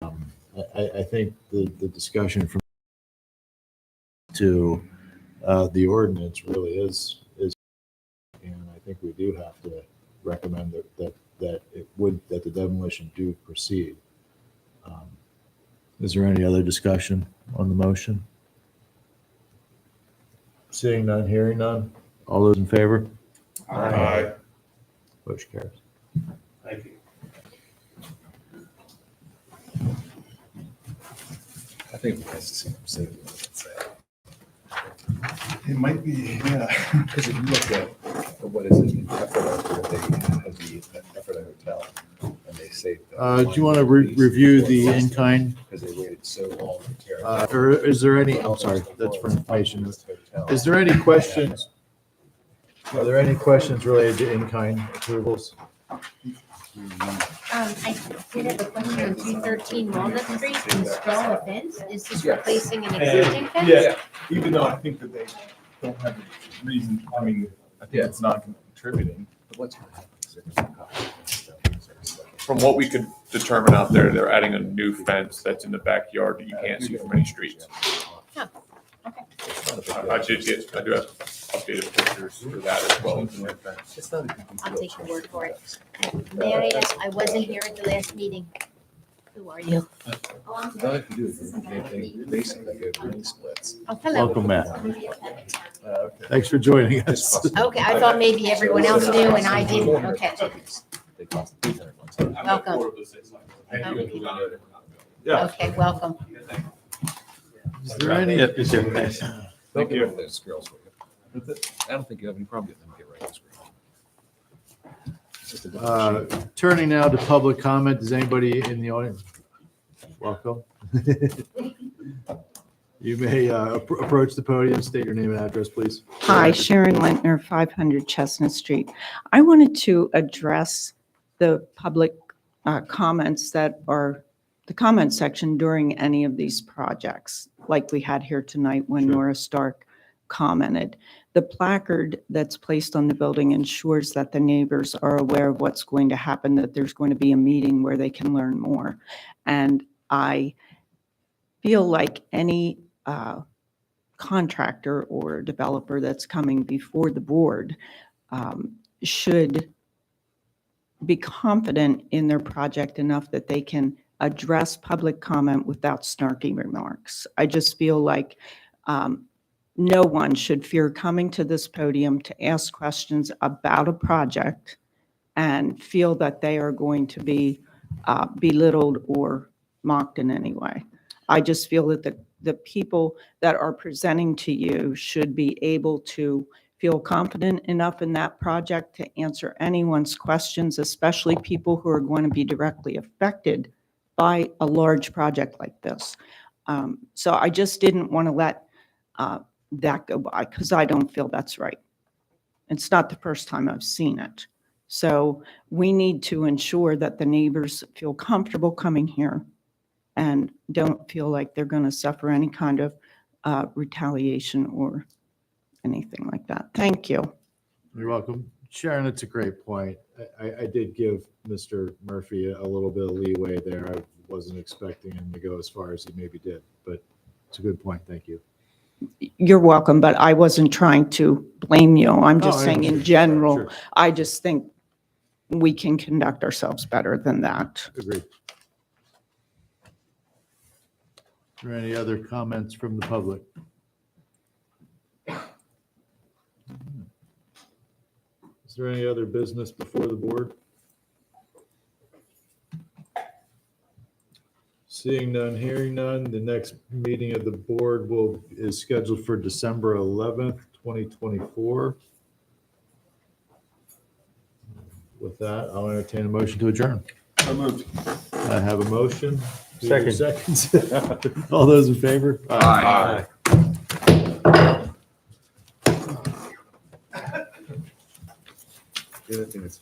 I think the discussion from to the ordinance really is, and I think we do have to recommend that the demolition do proceed. Is there any other discussion on the motion? Seeing none, hearing none. All those in favor? Aye. Motion carries. Thank you. I think it has to see It might be, yeah. because if you look at what is it, effort, they have the effort hotel, and they saved. Do you want to review the in-kind? Because they waited so long to tear. Or is there any, I'm sorry, that's for information. Is there any questions? Are there any questions related to in-kind approvals? I did have a question on 213 Walnut Street, install a fence. Is this replacing an existing fence? Yeah, even though I think that they don't have a reason, I mean, I think it's not contributing. From what we could determine out there, they're adding a new fence that's in the backyard that you can't see from any streets. Huh, okay. I do have updated pictures for that as well. I'll take your word for it. May I ask, I wasn't here at the last meeting. Who are you? Oh, I'm good. Oh, hello. Welcome, Matt. Thanks for joining us. Okay, I thought maybe everyone else knew and I didn't. Okay. Welcome. Yeah. Okay, welcome. Is there any? Yeah, is there- thanks. Thank you. Those girls for you. I don't think you have any problem getting them to get right this girl. Turning now to public comment, does anybody in the audience? Welcome. You may approach the podium, state your name and address, please. Hi, Sharon Lintner, 500 Chestnut Street. I wanted to address the public comments that are the comment section during any of these projects, like we had here tonight when Nora Stark commented. The placard that's placed on the building ensures that the neighbors are aware of what's going to happen, that there's going to be a meeting where they can learn more. And I feel like any contractor or developer that's coming before the board should be confident in their project enough that they can address public comment without snarky remarks. I just feel like no one should fear coming to this podium to ask questions about a project and feel that they are going to be belittled or mocked in any way. I just feel that the people that are presenting to you should be able to feel confident enough in that project to answer anyone's questions, especially people who are going to be directly affected by a large project like this. So I just didn't want to let that go by because I don't feel that's right. It's not the first time I've seen it. So we need to ensure that the neighbors feel comfortable coming here and don't feel like they're going to suffer any kind of retaliation or anything like that. Thank you. You're welcome. Sharon, it's a great point. I did give Mr. Murphy a little bit of leeway there. I wasn't expecting him to go as far as he maybe did, but it's a good point. Thank you. You're welcome, but I wasn't trying to blame you. I'm just Oh, I saying in understand. general, Sure. I just think we can conduct ourselves better than that. Agreed. Are there any other comments from the public? Is there any other business before the board? Seeing none, hearing none, the next meeting of the board is scheduled for December 11th, 2024. With that, I'll entertain a motion to adjourn. So moved. I have a motion. Second. Seconds. All those in favor? Aye. The other thing that's